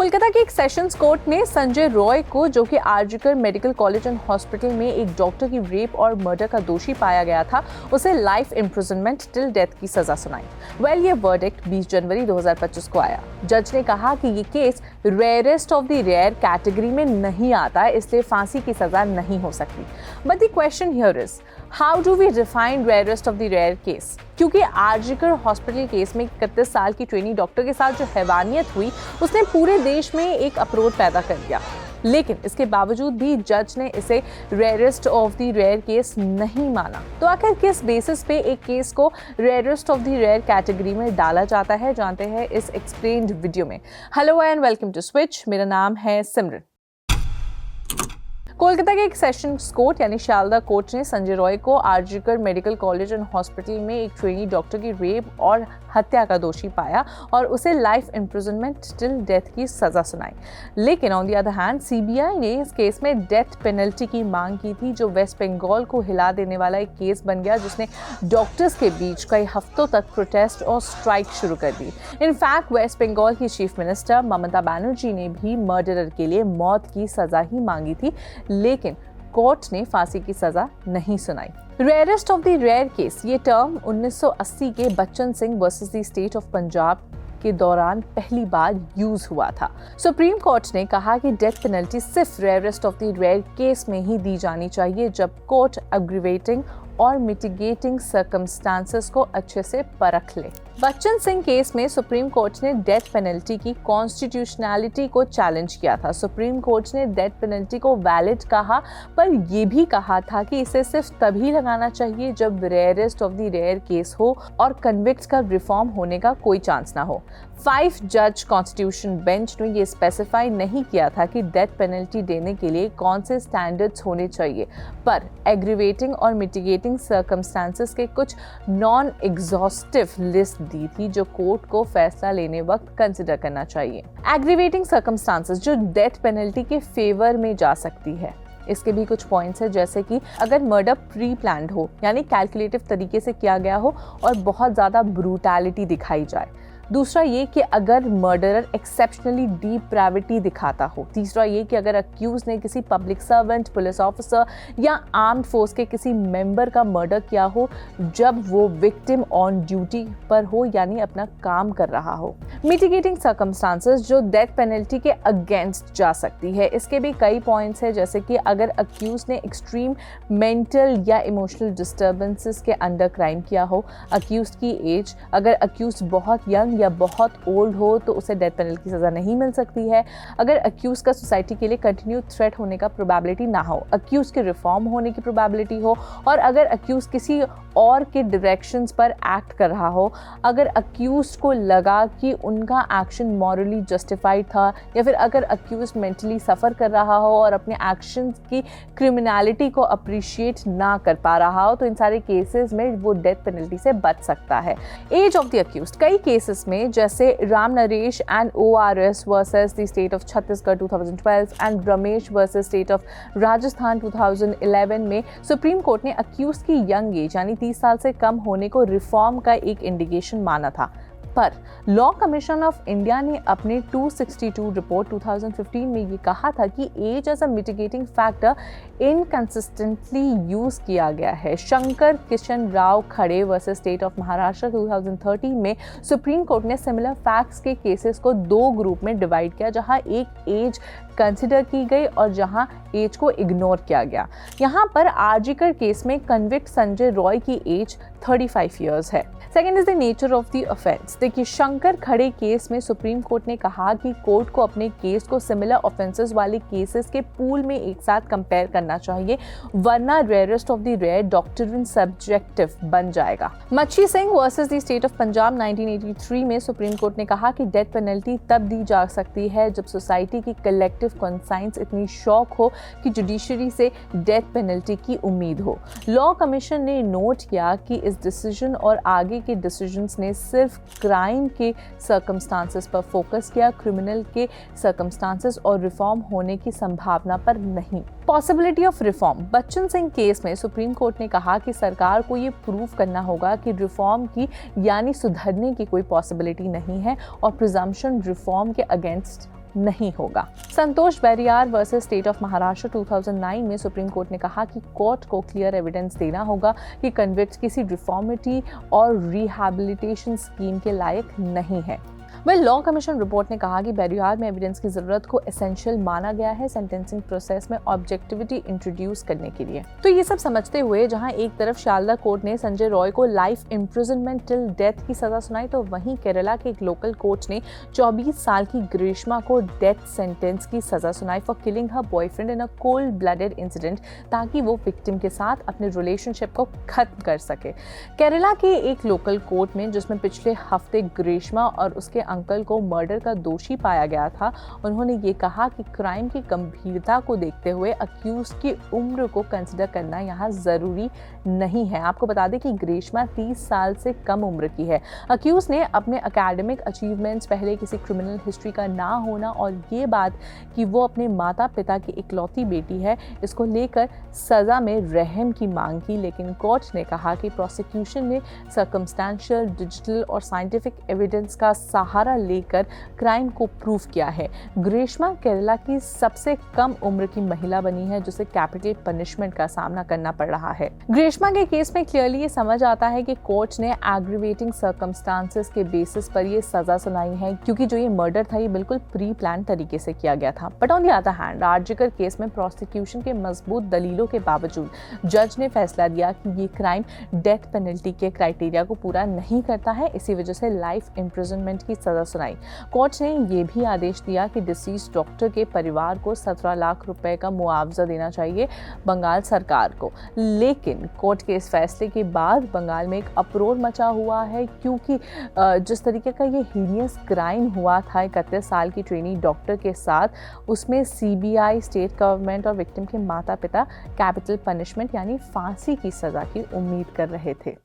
कोलकाता के एक sessions court ने संजय रॉय को, जो कि RG Kar medical college and hospital में एक डॉक्टर की रेप और मर्डर का दोषी पाया गया था, उसे लाइफ इम्प्रिजनमेंट टिल डेथ की सजा सुनाई। ये वर्डिक्ट 20 जनवरी 2025 को आया। जज ने कहा कि ये case rarest of the rare category में नहीं आता, इसलिए फांसी की सजा नहीं हो सकती। But the question here is, how do we define rarest of the rare case? क्योंकि आरजीकर हॉस्पिटल केस में 31 साल की ट्रेनी डॉक्टर के साथ जो हैवानियत हुई, उसने पूरे देश में एक अपरोध पैदा कर दिया। लेकिन इसके बावजूद भी जज ने इसे rarest of the rare case नहीं माना। तो आखिर किस बेसिस पे एक केस को rarest of the rare category में डाला जाता है, जानते हैं इस एक्सप्लेन्ड वीडियो में। Hello and welcome to Switch. मेरा नाम है सिमरन। कोलकाता के एक सेशंस कोर्ट यानी शारदा कोर्ट ने संजय रॉय को RG Kar medical college and hospital में एक ट्रेनी डॉक्टर की रेप और हत्या का दोषी पाया और उसे लाइफ इम्प्रिजनमेंट टिल डेथ की सजा सुनाई। लेकिन on the other hand CBI ने इस केस में डेथ पेनल्टी की मांग की थी, जो वेस्ट बंगाल को हिला देने वाला एक केस बन गया, जिसने डॉक्टर्स के बीच कई हफ्तों तक प्रोटेस्ट और स्ट्राइक शुरू कर दी। इनफैक्ट वेस्ट बंगाल की चीफ मिनिस्टर ममता बनर्जी ने भी मर्डरर के लिए मौत की सजा ही मांगी थी, लेकिन कोर्ट ने फांसी की सजा नहीं सुनाई। Rarest of the rare case, ये टर्म 1980 के Bachan Singh versus the state of Punjab के दौरान पहली बार यूज हुआ था। सुप्रीम कोर्ट ने कहा कि डेथ पेनल्टी सिर्फ rarest of the rare case में ही दी जानी चाहिए, जब कोर्ट एग्रीवेटिंग और मिटिगेटिंग सर्कमस्टांसेस को अच्छे से परख ले। बच्चन सिंह केस में सुप्रीम कोर्ट ने डेथ पेनल्टी की कॉन्स्टिट्यूशनैलिटी को चैलेंज किया था। सुप्रीम कोर्ट ने डेथ पेनल्टी को वैलिड कहा, पर यह भी कहा था कि इसे सिर्फ तभी लगाना चाहिए जब rarest of the rare case हो और कन्विक्ट का रिफॉर्म होने का कोई चांस ना हो। 5 जज कॉन्स्टिट्यूशन बेंच ने यह स्पेसिफाई नहीं किया था कि डेथ पेनल्टी देने के लिए कौन से स्टैंडर्ड्स होने चाहिए, पर एग्रीवेटिंग और मिटिगेटिंग सर्कमस्टांसेस के कुछ नॉन एग्जॉस्टिव लिस्ट दी थी, जो कोर्ट को फैसला लेने वक्त कंसिडर करना चाहिए। एग्रीवेटिंग सर्कमस्टांसेस जो डेथ पेनल्टी के फेवर में जा सकती है, इसके भी कुछ पॉइंट्स हैं, जैसे कि अगर मर्डर प्री प्लान्ड हो, यानी कैलकुलेटिव तरीके से किया गया हो और बहुत ज़्यादा ब्रूटैलिटी दिखाई जाए। दूसरा ये कि अगर मर्डरर एक्सेप्शनली डीप प्राइवेटी दिखाता हो। तीसरा ये कि अगर अक्यूज ने किसी पब्लिक सर्वेंट, पुलिस ऑफिसर या आर्म्ड फोर्स के किसी मेंबर का मर्डर किया हो जब वो विक्टिम ऑन ड्यूटी पर हो, यानी अपना काम कर रहा हो। मिटिगेटिंग सर्कमस्टांसेस जो डेथ पेनल्टी के अगेंस्ट जा सकती है, इसके भी कई पॉइंट्स हैं, जैसे कि अगर अक्यूज ने एक्सट्रीम मेंटल या इमोशनल डिस्टर्बेंसेस के अंडर क्राइम किया हो, अक्यूज की एज, अगर अक्यूज बहुत यंग या बहुत ओल्ड हो तो उसे डेथ पेनल्टी की सजा नहीं मिल सकती है। अगर अक्यूज का सोसाइटी के लिए कंटिन्यू थ्रेट होने का प्रोबेबिलिटी ना हो, अक्यूज के रिफॉर्म होने की प्रोबेबिलिटी हो, और अगर अक्यूज किसी और के डायरेक्शंस पर एक्ट कर रहा हो, अगर अक्यूज को लगा कि उनका एक्शन मॉरली जस्टिफाइड था, या फिर अगर अक्यूज मेंटली सफ़र कर रहा हो और अपने एक्शंस की क्रिमिनलिटी को अप्रिशिएट ना कर पा रहा हो, तो इन सारे केसेस में वो डेथ पेनल्टी से बच सकता है। एज ऑफ द अक्यूज, कई केसेस में जैसे Ram Naresh and ORS versus the state of Chhattisgarh 2012 and Ramesh versus state of Rajasthan 2011 में सुप्रीम कोर्ट ने अक्यूज की यंग एज यानी 30 साल से कम होने को रिफॉर्म का एक इंडिकेशन माना था। पर लॉ कमीशन ऑफ इंडिया ने अपने 262 रिपोर्ट 2015 में ये कहा था कि as as a mitigating factor inconsistently use किया गया है। शंकर किशन राव खड़े वर्सेस स्टेट ऑफ महाराष्ट्र 2013 में सुप्रीम कोर्ट ने सिमिलर फैक्ट्स के केसेस को 2 ग्रुप में डिवाइड किया, जहां एक एज कंसिडर की गई और जहां एज को इग्नोर किया गया। यहाँ पर आरजीकर केस में कन्विक्ट संजय रॉय की एज 35 ईयर्स है। Second is the nature of the offence. देखिए, शंकर खड़े केस में सुप्रीम कोर्ट ने कहा कि कोर्ट को अपने केस को सिमिलर ऑफेंसेस वाले केसेस के पूल में एक साथ कंपेयर करना चाहिए, वरना rarest of the rare doctrine subjective बन जाएगा। Machhi Singh versus the state of Punjab 1983 में सुप्रीम कोर्ट ने कहा कि डेथ पेनल्टी तब दी जा सकती है जब सोसाइटी की कलेक्टिव कॉन्साइंस इतनी शॉक हो कि जुडिशरी से डेथ पेनल्टी की उम्मीद हो। लॉ कमीशन ने नोट किया कि इस डिसीजन और आगे के डिसीजंस ने सिर्फ क्राइम के सर्कमस्टांसेस पर फोकस किया, क्रिमिनल के सर्कमस्टांसेस और रिफॉर्म होने की संभावना पर नहीं। Possibility of reform. Bachchan Singh case में सुप्रीम कोर्ट ने कहा कि सरकार को ये प्रूव करना होगा कि रिफॉर्म की यानी सुधरने की कोई पॉसिबिलिटी नहीं है और प्रिजम्पशन रिफॉर्म के अगेंस्ट नहीं होगा। संतोष बैरियार वर्सेस स्टेट ऑफ महाराष्ट्र 2009 में सुप्रीम कोर्ट ने कहा कि कोर्ट को क्लियर एविडेंस देना होगा कि कन्विक्ट किसी रिफॉर्मेटरी और रिहैबिलिटेशन स्कीम के लायक नहीं है। लॉ कमीशन रिपोर्ट ने कहा कि बैरियार में एविडेंस की जरूरत को एसेंशियल माना गया है सेंटेंसिंग प्रोसेस में ऑब्जेक्टिविटी इंट्रोड्यूस करने के लिए। तो ये सब समझते हुए जहां एक तरफ शारदा कोर्ट ने संजय रॉय को लाइफ इम्प्रिजनमेंट टिल डेथ की सजा सुनाई, तो वहीं केरला के एक लोकल कोर्ट ने 24 साल की ग्रीष्मा को डेथ सेंटेंस की सजा सुनाई for killing her boyfriend in a cold blooded incident, ताकि वो विक्टिम के साथ अपने रिलेशनशिप को खत्म कर सके। केरला के एक लोकल कोर्ट में, जिसमें पिछले हफ्ते ग्रीष्मा और उसके अंकल को मर्डर का दोषी पाया गया था, उन्होंने ये कहा कि क्राइम की गंभीरता को देखते हुए अक्यूज की उम्र को कंसिडर करना यहाँ जरूरी नहीं है। आपको बता दें कि ग्रीष्मा 30 साल से कम उम्र की है। अक्यूज ने अपने एकेडमिक अचीवमेंट्स, पहले किसी क्रिमिनल हिस्ट्री का ना होना और ये बात कि वो अपने माता पिता की इकलौती बेटी है, इसको लेकर सजा में रहम की मांग की, लेकिन कोर्ट ने कहा कि प्रोसिक्यूशन ने सर्कमस्टेंशियल, डिजिटल और साइंटिफिक एविडेंस का सहारा लेकर क्राइम को प्रूव किया है। ग्रीष्मा केरला की सबसे कम उम्र की महिला बनी है जिसे कैपिटल पनिशमेंट का सामना करना पड़ रहा है। ग्रीष्मा के केस में क्लियरली ये समझ आता है कि कोर्ट ने एग्रीवेटिंग सर्कमस्टांसेस के बेसिस पर ये सजा सुनाई है, क्योंकि जो ये मर्डर था ये बिल्कुल प्री प्लान तरीके से किया गया था। But on the other hand RG Kar case में प्रोसिक्यूशन के मजबूत दलीलों के बावजूद जज ने फैसला दिया कि ये क्राइम डेथ पेनल्टी के क्राइटेरिया को पूरा नहीं करता है, इसी वजह से लाइफ इम्प्रिजनमेंट की सजा सुनाई। कोर्ट ने यह भी आदेश दिया कि डिसीज डॉक्टर के परिवार को 17 लाख रुपए का मुआवजा देना चाहिए बंगाल सरकार को। लेकिन कोर्ट के इस फैसले के बाद बंगाल में एक अपरोर मचा हुआ है, क्योंकि जिस तरीके का ये हीनियस क्राइम हुआ था 31 साल की ट्रेनी डॉक्टर के साथ, उसमें सीबीआई, स्टेट गवर्नमेंट और विक्टिम के माता पिता कैपिटल पनिशमेंट यानी फांसी की सजा की उम्मीद कर रहे थे।